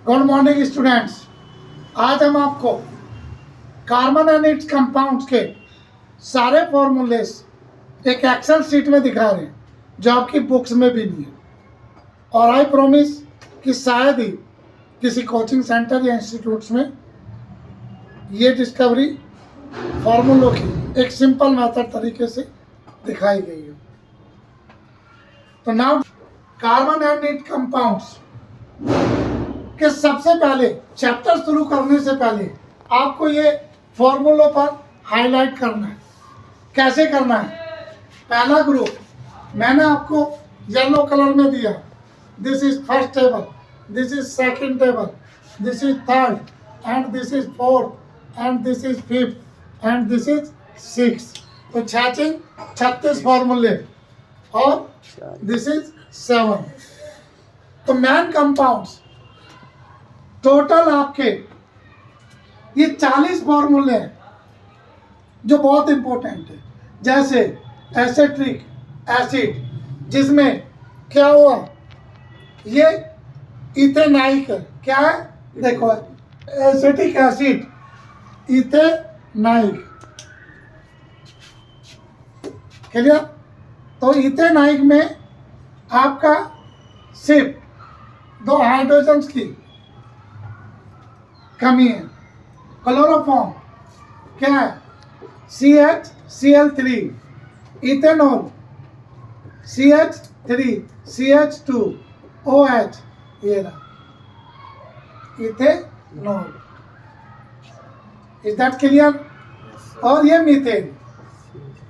Good morning students. आज हम आपको कार्बन एंड इट्स कंपाउंड्स के सारे फॉर्मूलेस एक एक्सेल शीट में दिखा रहे हैं जो आपकी बुक्स में भी नहीं है। और आई प्रॉमिस कि शायद ही किसी कोचिंग सेंटर या इंस्टीट्यूट्स में ये डिस्कवरी फॉर्मूलों की एक सिंपल मेथड तरीके से दिखाई गई है। तो now carbon and it's compounds कि सबसे पहले चैप्टर शुरू करने से पहले आपको ये फॉर्मूलों पर हाईलाइट करना है। कैसे करना है? पहला ग्रुप मैंने आपको येलो कलर में दिया, this is first table, this is second table, this is third and this is fourth and this is fifth and this is six. तो 36 फॉर्मूले और दिस इज 7। तो मेन कंपाउंड्स टोटल आपके ये 40 फॉर्मूले हैं जो बहुत इंपॉर्टेंट है। जैसे एसिट्रिक एसिड जिसमें क्या हुआ, ये इथेनाइक क्या है, देखो एसिटिक एसिड इथेनाइक, क्लियर। तो इथेनाइक में आपका सिर्फ 2 हाइड्रोजन्स की कमी है। क्लोरोफॉर्म क्या है, CH इथेनॉल CH3 CH2OH, ये रहा इथेनॉल। Is that clear? और ये मीथेन।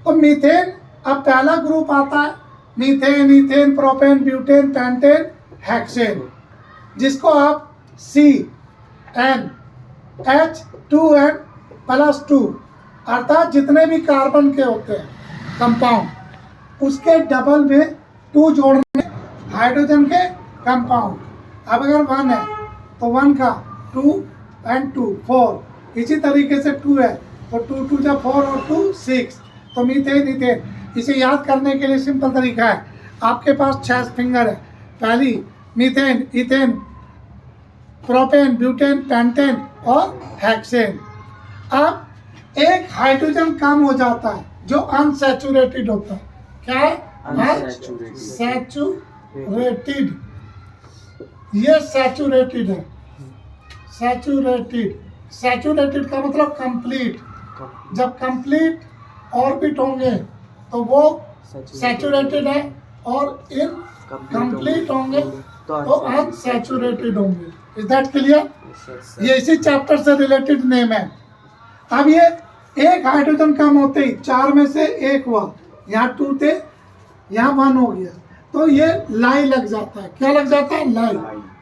तो मीथेन अब पहला ग्रुप आता है methane, ethane, propane, butane, pentane, hexane, जिसको आप CnH2n+2 अर्थात जितने भी कार्बन के होते हैं कंपाउंड उसके डबल में 2 जोड़ने हाइड्रोजन के कंपाउंड। अब अगर 1 है तो 1 का 2 एंड 2 4, इसी तरीके से 2 है तो 2 2 जा 4 और 2 6। तो मीथेन इथेन, इसे याद करने के लिए सिंपल तरीका है, आपके पास 6 फिंगर है। पहली methane, ethane, propane, butane, pentane और हेक्सेन। अब एक हाइड्रोजन कम हो जाता है जो अनसैचुरेटेड होता है। क्या है? सैचुरेटेड। ये सैचुरेटेड है। सैचुरेटेड का मतलब कंप्लीट। जब कंप्लीट ऑर्बिट होंगे तो वो सैचुरेटेड है और इनकम्प्लीट होंगे तो अनसैचुरेटेड होंगे। Is that clear? ये इसी चैप्टर से रिलेटेड नेम है। अब ये एक हाइड्रोजन कम होते ही 4 में से 1 हुआ, यहाँ 2 थे यहाँ 1 हो गया, तो ये लाई लग जाता है। क्या लग जाता है? लाई।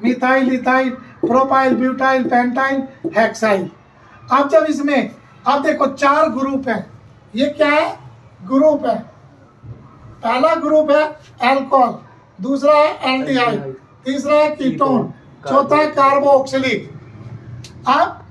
Methyl, ethyl, propyl, butyl, pentyl, hexyl. अब जब इसमें अब देखो 4 ग्रुप है, ये क्या है? ग्रुप है। पहला ग्रुप है अल्कोहल, दूसरा है एल्डिहाइड, तीसरा है कीटोन, चौथा है कार्बोक्सिलिक। अब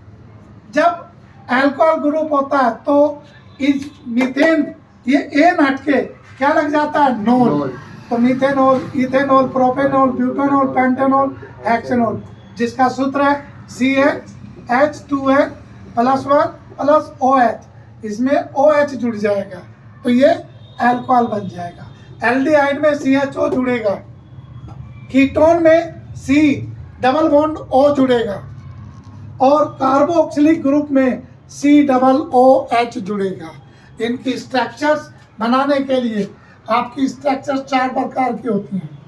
जब अल्कोहल ग्रुप होता है तो इस मीथेन ये एन हटके क्या लग जाता है? नॉल। तो methanol, ethanol, propanol, butanol, pentanol, hexanol, जिसका सूत्र है CH2n+1+OH। इसमें OH जुड़ जाएगा तो ये अल्कोहल बन जाएगा। एल्डिहाइड में CHO जुड़ेगा, कीटोन में C डबल बॉन्ड O जुड़ेगा और कार्बोक्सिलिक ग्रुप में COOH जुड़ेगा। इनकी स्ट्रक्चर्स बनाने के लिए आपकी स्ट्रक्चर्स 4 प्रकार की होती हैं।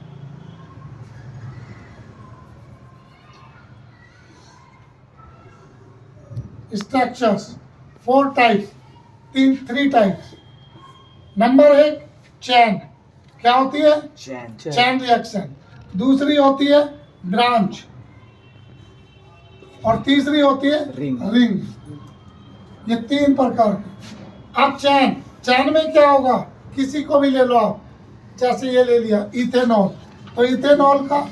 Structures 4 types, 3 types. नंबर 1 चैन, क्या होती है? Chain reaction. दूसरी होती है ब्रांच और तीसरी होती है रिंग। ये 3 प्रकार की। अब चैन में क्या होगा, किसी को भी ले लो आप, जैसे ये ले लिया इथेनॉल, तो इथेनॉल का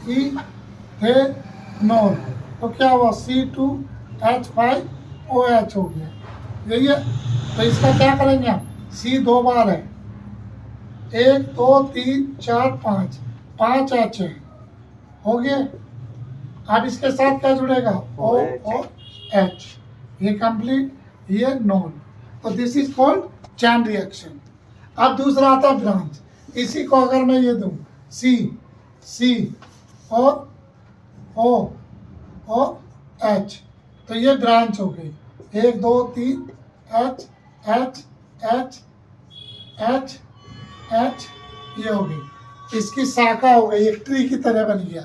इथेनॉल तो क्या हुआ? C2H5OH हो गया, यही है। तो इसका क्या करेंगे आप? C 2 बार है, 1 2 3 4 5 H है, हो गया। अब इसके साथ क्या जुड़ेगा, O OH. और H, ये कंप्लीट, ये नॉन। तो this is called chain reaction. अब दूसरा आता है ब्रांच। इसी को अगर मैं ये दूं C और O और H, तो ये ब्रांच हो गई, 1 2 3 H H H H H, ये हो गई, इसकी शाखा हो गई, एक ट्री की तरह बन गया।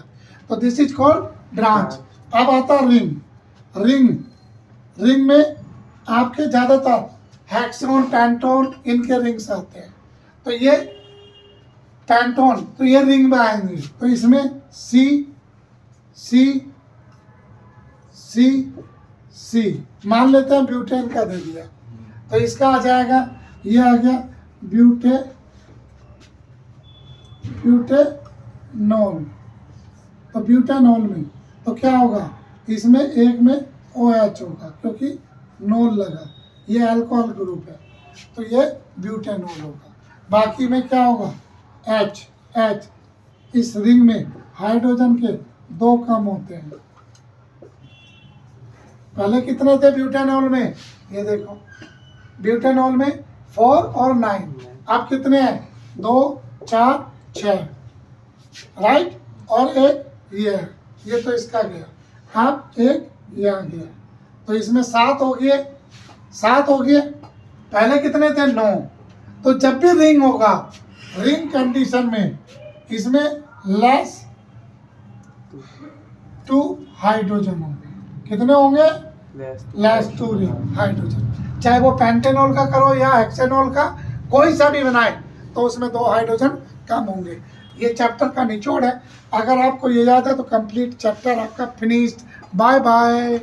तो दिस इज कॉल्ड ब्रांच। अब आता रिंग में आपके ज़्यादातर हेक्सोन पेंटोन इनके रिंग्स आते हैं। तो ये पेंटोन, तो ये रिंग में आएंगे। तो इसमें C मान लेते हैं ब्यूटेन का दे दिया, तो इसका आ जाएगा, ये आ गया ब्यूटेनॉल। तो ब्यूटेनॉल में तो क्या होगा, इसमें एक में OH होगा क्योंकि नॉल लगा, ये अल्कोहल ग्रुप है, तो ये ब्यूटेनॉल होगा। बाकी में क्या होगा, H। इस रिंग में हाइड्रोजन के 2 कम होते हैं। पहले कितने थे ब्यूटेनॉल में, ये देखो, ब्यूटेनॉल में 4 और 9, अब कितने हैं, 2 4 6, राइट। और एक ये तो इसका गया, अब एक ये आ गया, तो इसमें 7 हो गए। पहले कितने थे, 9। तो जब भी रिंग होगा, रिंग कंडीशन में इसमें लेस 2 हाइड्रोजन होंगे। कितने होंगे, लेस 2 रिंग हाइड्रोजन। चाहे वो पेंटेनॉल का करो या हेक्सेनॉल का, कोई सा भी बनाए, तो उसमें 2 हाइड्रोजन कम होंगे। ये चैप्टर का निचोड़ है। अगर आपको ये याद है तो कंप्लीट चैप्टर आपका फिनिश्ड। Bye bye.